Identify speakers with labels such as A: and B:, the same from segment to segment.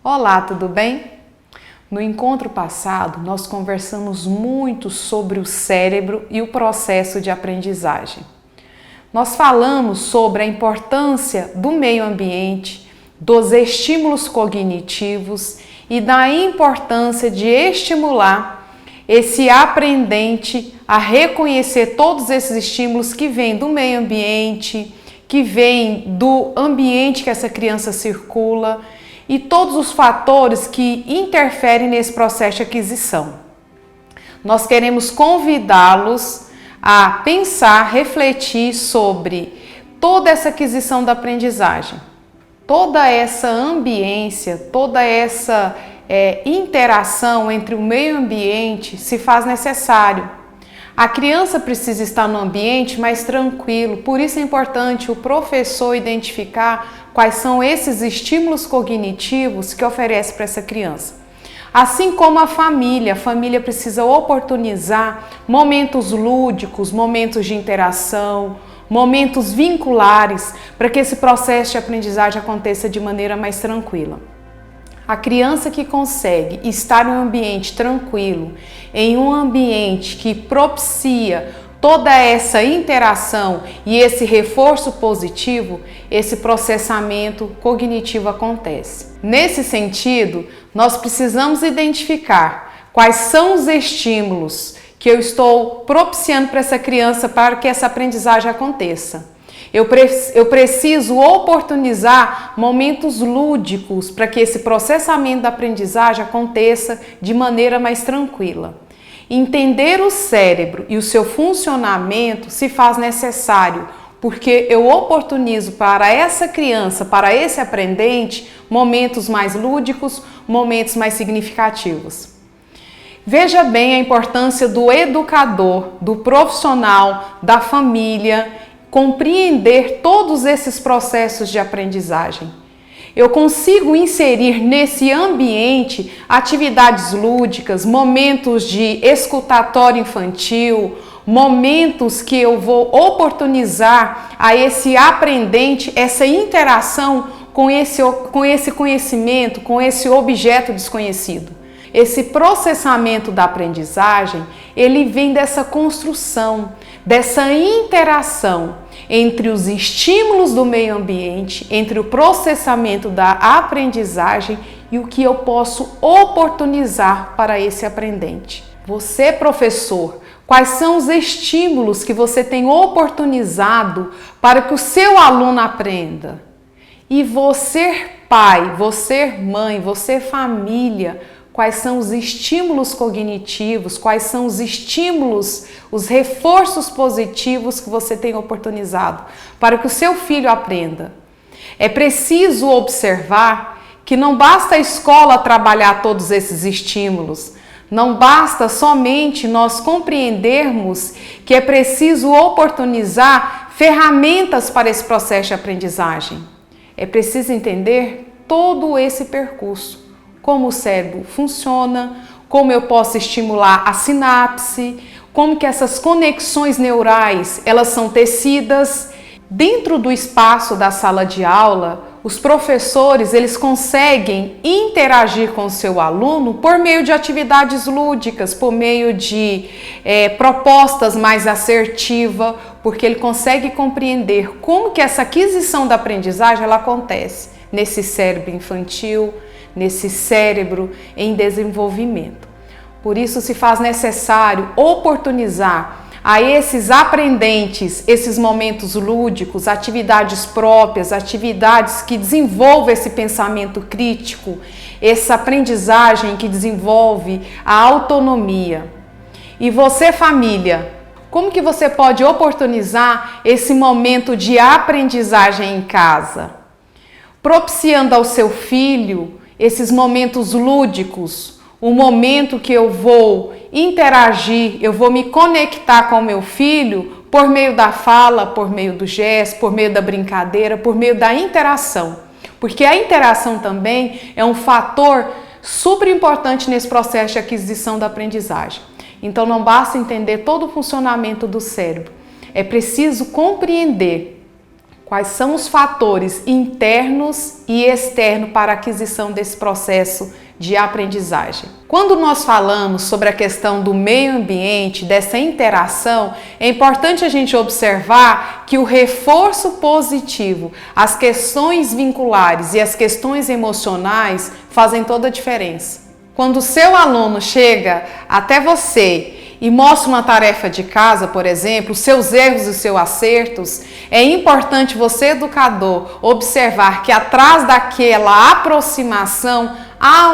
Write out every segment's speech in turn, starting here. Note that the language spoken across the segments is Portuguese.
A: Olá, tudo bem? No encontro passado, nós conversamos muito sobre o cérebro e o processo de aprendizagem. Nós falamos sobre a importância do meio ambiente, dos estímulos cognitivos e da importância de estimular esse aprendente a reconhecer todos esses estímulos que vêm do meio ambiente, que vêm do ambiente que essa criança circula e todos os fatores que interferem nesse processo de aquisição. Nós queremos convidá-los a pensar, refletir sobre toda essa aquisição da aprendizagem, toda essa ambiência, toda essa interação entre o meio ambiente se faz necessário. A criança precisa estar no ambiente mais tranquilo, por isso é importante o professor identificar quais são esses estímulos cognitivos que oferece para essa criança. Assim como a família precisa oportunizar momentos lúdicos, momentos de interação, momentos vinculares, para que esse processo de aprendizagem aconteça de maneira mais tranquila. A criança que consegue estar em um ambiente tranquilo, em um ambiente que propicia toda essa interação e esse reforço positivo, esse processamento cognitivo acontece. Nesse sentido, nós precisamos identificar quais são os estímulos que eu estou propiciando para essa criança para que essa aprendizagem aconteça. Eu preciso oportunizar momentos lúdicos para que esse processamento da aprendizagem aconteça de maneira mais tranquila. Entender o cérebro e o seu funcionamento se faz necessário, porque eu oportunizo para essa criança, para esse aprendente, momentos mais lúdicos, momentos mais significativos. Veja bem a importância do educador, do profissional, da família, compreender todos esses processos de aprendizagem. Eu consigo inserir nesse ambiente atividades lúdicas, momentos de escutatório infantil, momentos que eu vou oportunizar a esse aprendente essa interação com esse conhecimento, com esse objeto desconhecido. Esse processamento da aprendizagem, ele vem dessa construção, dessa interação entre os estímulos do meio ambiente, entre o processamento da aprendizagem e o que eu posso oportunizar para esse aprendente. Você, professor, quais são os estímulos que você tem oportunizado para que o seu aluno aprenda? E você, pai, você, mãe, você, família, quais são os estímulos cognitivos, quais são os estímulos, os reforços positivos que você tem oportunizado para que o seu filho aprenda. É preciso observar que não basta a escola trabalhar todos esses estímulos, não basta somente nós compreendermos que é preciso oportunizar ferramentas para esse processo de aprendizagem. É preciso entender todo esse percurso. Como o cérebro funciona, como eu posso estimular a sinapse, como que essas conexões neurais elas são tecidas. Dentro do espaço da sala de aula, os professores eles conseguem interagir com o seu aluno por meio de atividades lúdicas, por meio de propostas mais assertivas, porque ele consegue compreender como que essa aquisição da aprendizagem ela acontece nesse cérebro infantil, nesse cérebro em desenvolvimento. Por isso se faz necessário oportunizar a esses aprendentes esses momentos lúdicos, atividades próprias, atividades que desenvolvem esse pensamento crítico, essa aprendizagem que desenvolve a autonomia. E você, família, como que você pode oportunizar esse momento de aprendizagem em casa? Propiciando ao seu filho esses momentos lúdicos, o momento que eu vou interagir, eu vou me conectar com o meu filho por meio da fala, por meio do gesto, por meio da brincadeira, por meio da interação. Porque a interação também é um fator super importante nesse processo de aquisição da aprendizagem. Então não basta entender todo o funcionamento do cérebro, é preciso compreender Quais são os fatores internos e externos para a aquisição desse processo de aprendizagem? Quando nós falamos sobre a questão do meio ambiente, dessa interação, é importante a gente observar que o reforço positivo, as questões vinculares e as questões emocionais fazem toda a diferença. Quando o seu aluno chega até você e mostra uma tarefa de casa, por exemplo, os seus erros e os seus acertos, é importante você, educador, observar que atrás daquela aproximação há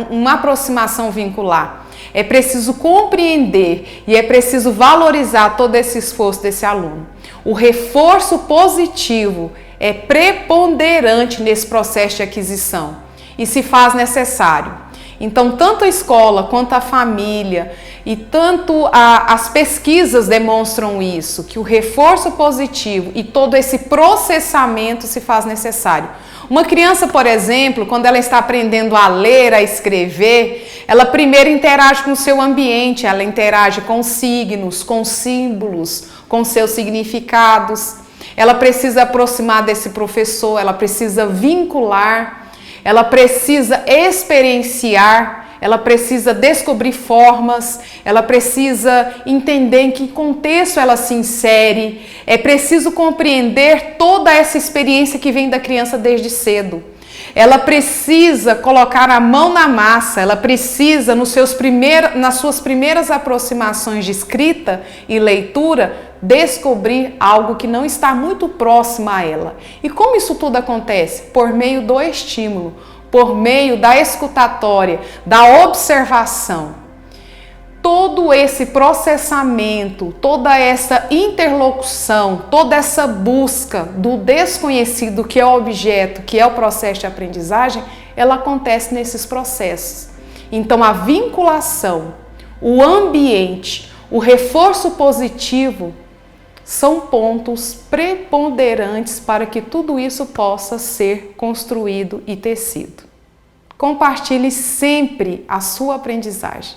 A: uma aproximação vincular. É preciso compreender e é preciso valorizar todo esse esforço desse aluno. O reforço positivo é preponderante nesse processo de aquisição e se faz necessário. Então, tanto a escola quanto a família e tanto as pesquisas demonstram isso, que o reforço positivo e todo esse processamento se faz necessário. Uma criança, por exemplo, quando ela está aprendendo a ler, a escrever, ela primeiro interage com o seu ambiente, ela interage com signos, com símbolos, com seus significados. Ela precisa aproximar desse professor, ela precisa vincular. Ela precisa experienciar, ela precisa descobrir formas, ela precisa entender em que contexto ela se insere. É preciso compreender toda essa experiência que vem da criança desde cedo. Ela precisa colocar a mão na massa, ela precisa, nas suas primeiras aproximações de escrita e leitura, descobrir algo que não está muito próximo a ela. E como isso tudo acontece? Por meio do estímulo, por meio da escutatória, da observação. Todo esse processamento, toda essa interlocução, toda essa busca do desconhecido que é o objeto, que é o processo de aprendizagem, ela acontece nesses processos. Então a vinculação, o ambiente, o reforço positivo são pontos preponderantes para que tudo isso possa ser construído e tecido. Compartilhe sempre a sua aprendizagem.